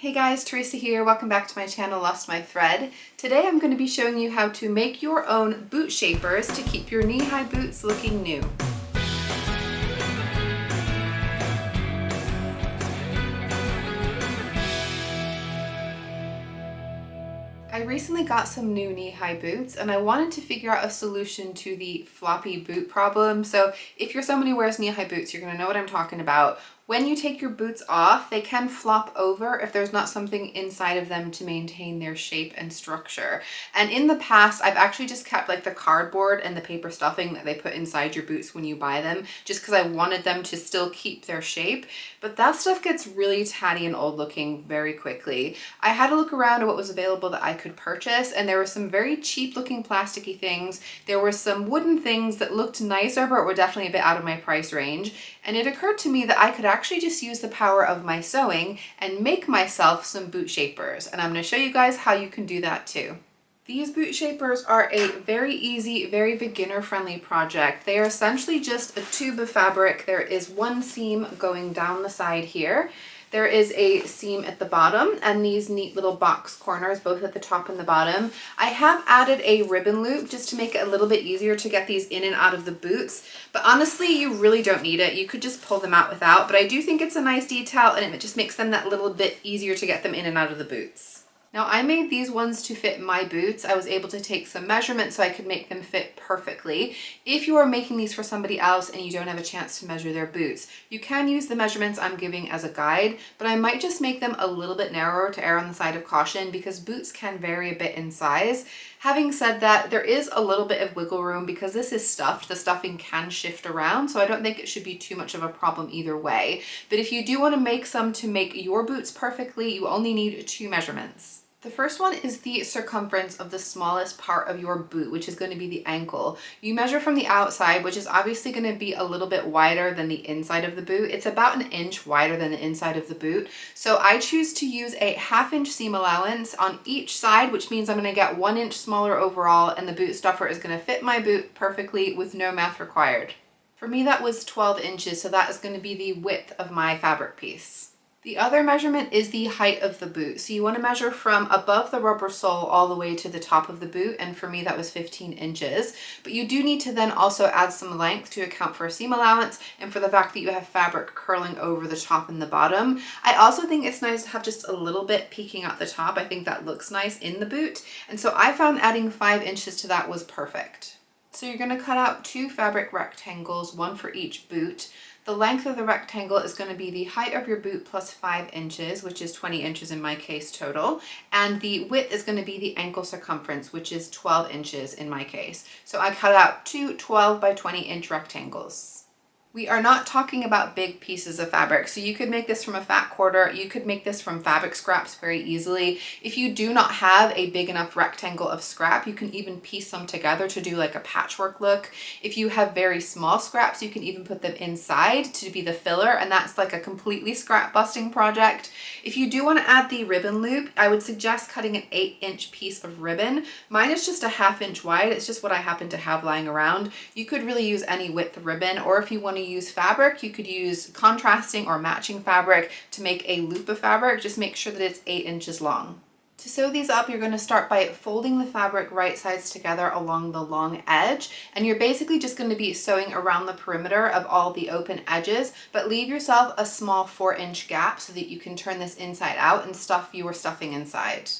Hey guys, Teresa here. Welcome back to my channel, Lost My Thread. Today I'm going to be showing you how to make your own boot shapers to keep your knee-high boots looking new. I recently got some new knee-high boots and I wanted to figure out a solution to the floppy boot problem. So if you're somebody who wears knee-high boots, you're going to know what I'm talking about. When you take your boots off, they can flop over if there's not something inside of them to maintain their shape and structure. And in the past, I've actually just kept like the cardboard and the paper stuffing that they put inside your boots when you buy them, just because I wanted them to still keep their shape. But that stuff gets really tatty and old looking very quickly. I had to look around at what was available that I could purchase, and there were some very cheap looking plasticky things. There were some wooden things that looked nicer, but were definitely a bit out of my price range. And it occurred to me that I could actually just use the power of my sewing and make myself some boot shapers. And I'm going to show you guys how you can do that too. These boot shapers are a very easy, very beginner friendly project. They are essentially just a tube of fabric. There is one seam going down the side here. There is a seam at the bottom and these neat little box corners, both at the top and the bottom. I have added a ribbon loop just to make it a little bit easier to get these in and out of the boots. But honestly, you really don't need it. You could just pull them out without, but I do think it's a nice detail and it just makes them that little bit easier to get them in and out of the boots. Now I made these ones to fit my boots. I was able to take some measurements so I could make them fit perfectly. If you are making these for somebody else and you don't have a chance to measure their boots, you can use the measurements I'm giving as a guide, but I might just make them a little bit narrower to err on the side of caution because boots can vary a bit in size. Having said that, there is a little bit of wiggle room because this is stuffed. The stuffing can shift around, so I don't think it should be too much of a problem either way. But if you do want to make some to make your boots perfectly, you only need 2 measurements. The first one is the circumference of the smallest part of your boot, which is going to be the ankle. You measure from the outside, which is obviously going to be a little bit wider than the inside of the boot. It's about 1 inch wider than the inside of the boot. So I choose to use a 1/2 inch seam allowance on each side, which means I'm going to get 1 inch smaller overall, and the boot stuffer is going to fit my boot perfectly with no math required. For me, that was 12 inches, so that is going to be the width of my fabric piece. The other measurement is the height of the boot. So you want to measure from above the rubber sole all the way to the top of the boot, and for me that was 15 inches. But you do need to then also add some length to account for a seam allowance and for the fact that you have fabric curling over the top and the bottom. I also think it's nice to have just a little bit peeking out the top. I think that looks nice in the boot, and so I found adding 5 inches to that was perfect. So you're going to cut out 2 fabric rectangles, 1 for each boot. The length of the rectangle is going to be the height of your boot plus 5 inches, which is 20 inches in my case total. And the width is going to be the ankle circumference, which is 12 inches in my case. So I cut out 2 12 by 20 inch rectangles. We are not talking about big pieces of fabric, so you could make this from a fat quarter, you could make this from fabric scraps very easily. If you do not have a big enough rectangle of scrap, you can even piece them together to do like a patchwork look. If you have very small scraps, you can even put them inside to be the filler, and that's like a completely scrap busting project. If you do want to add the ribbon loop, I would suggest cutting an 8-inch piece of ribbon. Mine is just a 1/2 inch wide, it's just what I happen to have lying around. You could really use any width of ribbon, or if you want to use fabric, you could use contrasting or matching fabric to make a loop of fabric. Just make sure that it's 8 inches long. To sew these up, you're going to start by folding the fabric right sides together along the long edge, and you're basically just going to be sewing around the perimeter of all the open edges, but leave yourself a small 4-inch gap so that you can turn this inside out and stuff your stuffing inside.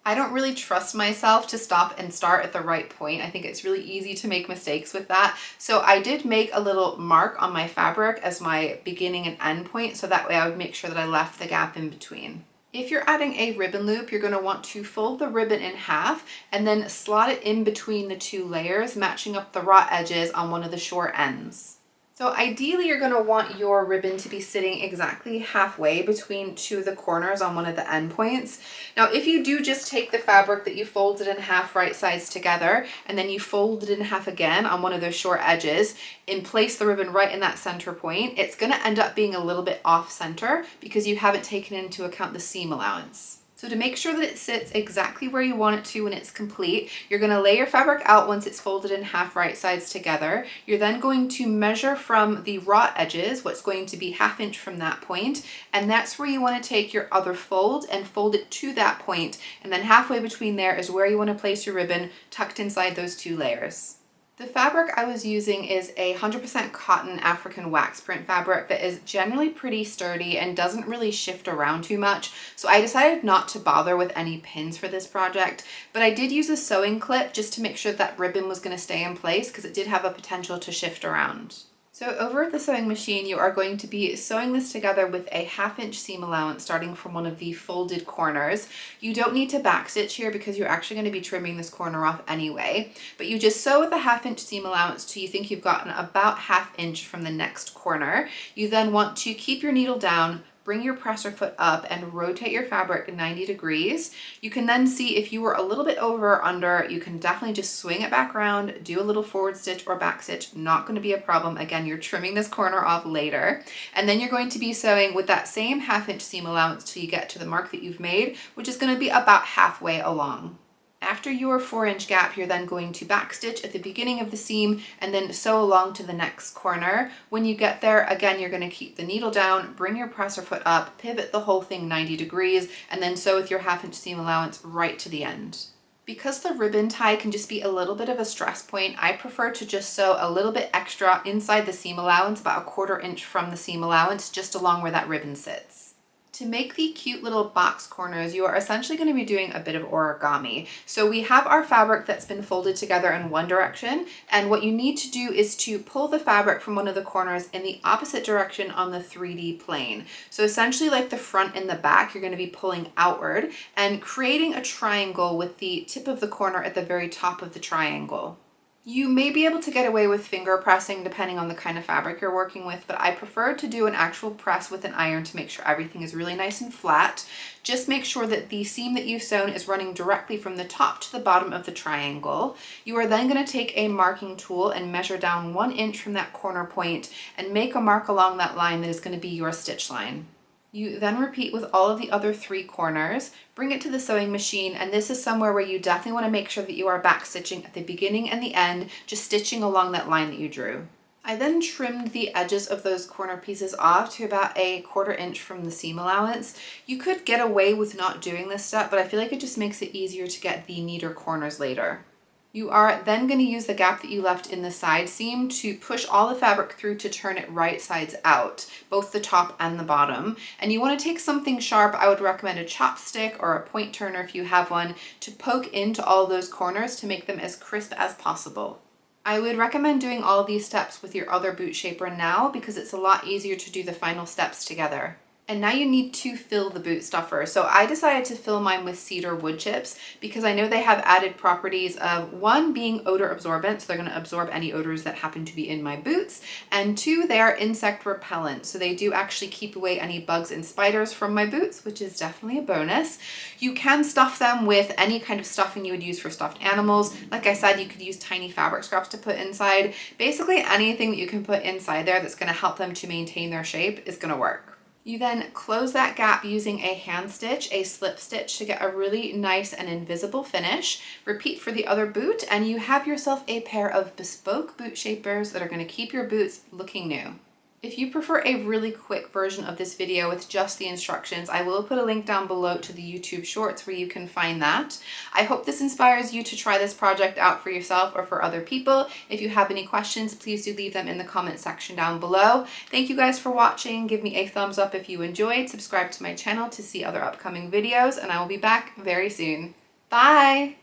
I don't really trust myself to stop and start at the right point. I think it's really easy to make mistakes with that. So I did make a little mark on my fabric as my beginning and end point, so that way I would make sure that I left the gap in between. If you're adding a ribbon loop, you're going to want to fold the ribbon in half and then slot it in between the 2 layers, matching up the raw edges on one of the short ends. So ideally you're going to want your ribbon to be sitting exactly halfway between 2 of the corners on one of the end points. Now if you do just take the fabric that you folded in half right sides together and then you fold it in half again on one of those short edges and place the ribbon right in that center point, it's going to end up being a little bit off center because you haven't taken into account the seam allowance. So to make sure that it sits exactly where you want it to when it's complete, you're going to lay your fabric out once it's folded in half right sides together. You're then going to measure from the raw edges, what's going to be 1/2 inch from that point, and that's where you want to take your other fold and fold it to that point, and then halfway between there is where you want to place your ribbon tucked inside those 2 layers. The fabric I was using is a 100% cotton African wax print fabric that is generally pretty sturdy and doesn't really shift around too much, so I decided not to bother with any pins for this project, but I did use a sewing clip just to make sure that ribbon was going to stay in place because it did have a potential to shift around. So over at the sewing machine, you are going to be sewing this together with a 1/2 inch seam allowance starting from one of the folded corners. You don't need to backstitch here because you're actually going to be trimming this corner off anyway, but you just sew with a 1/2 inch seam allowance till you think you've gotten about 1/2 inch from the next corner. You then want to keep your needle down, bring your presser foot up and rotate your fabric 90 degrees. You can then see if you were a little bit over or under, you can definitely just swing it back around, do a little forward stitch or back stitch, not going to be a problem. Again, you're trimming this corner off later. And then you're going to be sewing with that same 1/2 inch seam allowance till you get to the mark that you've made, which is going to be about halfway along. After your 4-inch gap, you're then going to backstitch at the beginning of the seam and then sew along to the next corner. When you get there, again, you're going to keep the needle down, bring your presser foot up, pivot the whole thing 90 degrees, and then sew with your 1/2 inch seam allowance right to the end. Because the ribbon tie can just be a little bit of a stress point, I prefer to just sew a little bit extra inside the seam allowance, about 1/4 inch from the seam allowance, just along where that ribbon sits. To make the cute little box corners, you are essentially going to be doing a bit of origami. So we have our fabric that's been folded together in one direction, and what you need to do is to pull the fabric from one of the corners in the opposite direction on the 3D plane. So essentially like the front and the back, you're going to be pulling outward and creating a triangle with the tip of the corner at the very top of the triangle. You may be able to get away with finger pressing depending on the kind of fabric you're working with, but I prefer to do an actual press with an iron to make sure everything is really nice and flat. Just make sure that the seam that you've sewn is running directly from the top to the bottom of the triangle. You are then going to take a marking tool and measure down 1 inch from that corner point and make a mark along that line that is going to be your stitch line. You then repeat with all of the other 3 corners, bring it to the sewing machine, and this is somewhere where you definitely want to make sure that you are back stitching at the beginning and the end, just stitching along that line that you drew. I then trimmed the edges of those corner pieces off to about a 1/4 inch from the seam allowance. You could get away with not doing this step, but I feel like it just makes it easier to get the neater corners later. You are then going to use the gap that you left in the side seam to push all the fabric through to turn it right sides out, both the top and the bottom. And you want to take something sharp. I would recommend a chopstick or a point turner if you have one, to poke into all those corners to make them as crisp as possible. I would recommend doing all of these steps with your other boot shaper now because it's a lot easier to do the final steps together. And now you need to fill the boot stuffer. So I decided to fill mine with cedar wood chips because I know they have added properties of, 1, being odor absorbent, so they're going to absorb any odors that happen to be in my boots, and 2, they are insect repellent, so they do actually keep away any bugs and spiders from my boots, which is definitely a bonus. You can stuff them with any kind of stuffing you would use for stuffed animals. Like I said, you could use tiny fabric scraps to put inside. Basically anything that you can put inside there that's going to help them to maintain their shape is going to work. You then close that gap using a hand stitch, a slip stitch, to get a really nice and invisible finish. Repeat for the other boot and you have yourself a pair of bespoke boot shapers that are going to keep your boots looking new. If you prefer a really quick version of this video with just the instructions, I will put a link down below to the YouTube shorts where you can find that. I hope this inspires you to try this project out for yourself or for other people. If you have any questions, please do leave them in the comment section down below. Thank you guys for watching. Give me a thumbs up if you enjoyed. Subscribe to my channel to see other upcoming videos, and I will be back very soon. Bye!